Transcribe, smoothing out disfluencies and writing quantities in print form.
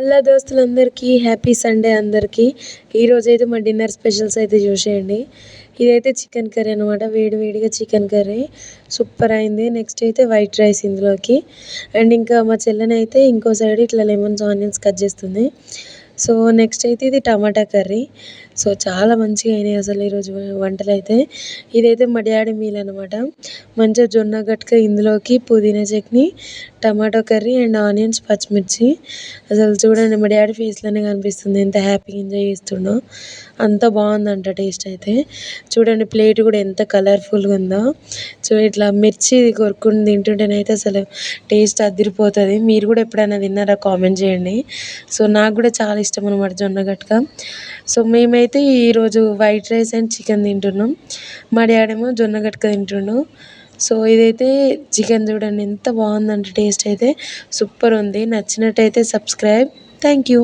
Hello దోస్తులందరికీ happy Sunday అందరికీ. ఈరోజైతే మా డిన్నర్ స్పెషల్స్ అయితే చూసేయండి. ఇదైతే చికెన్ కర్రీ అనమాట. వేడి వేడిగా చికెన్ కర్రీ సూపర్ అయింది. నెక్స్ట్ అయితే వైట్ రైస్ ఇందులోకి. అండ్ ఇంకా మా చెల్లెనైతే ఇంకో సైడ్ ఇట్లా లెమన్స్ ఆనియన్స్ కట్ చేస్తుంది. సో నెక్స్ట్ అయితే ఇది టమాటా కర్రీ. సో చాలా మంచిగా అయినాయి అసలు ఈరోజు వంటలు అయితే. ఇదైతే మా డాడీ మీల్ అనమాట. మంచిగా జొన్న గట్క ఇందులోకి పుదీనా chutney, tomato curry and onions పచ్చిమిర్చి. అసలు చూడండి మా డాడీ ఫేస్లోనే కనిపిస్తుంది ఎంత హ్యాపీగా ఎంజాయ్ చేస్తుండో. అంత బాగుందంట టేస్ట్ అయితే. చూడండి ప్లేట్ కూడా ఎంత కలర్ఫుల్గా ఉందో. సో ఇట్లా మిర్చి కొరుక్కుని తింటుంటేనైతే అసలు టేస్ట్ అదిరిపోతుంది. మీరు కూడా ఎప్పుడైనా తిన్నారా కామెంట్ చేయండి. సో నాకు కూడా చాలా ఇష్టం అనమాట జొన్న గట్క. సో మేమైతే ఈరోజు వైట్ రైస్ అండ్ చికెన్ తింటున్నాం. మా డాడీ ఏమో జొన్న గట్క తింటుండు. సో ఇదైతే చికెన్ చూడండి ఎంత బాగుందంటే టేస్ట్ అయితే సూపర్ ఉంది. నచ్చినట్టయితే సబ్స్క్రైబ్. Thank you.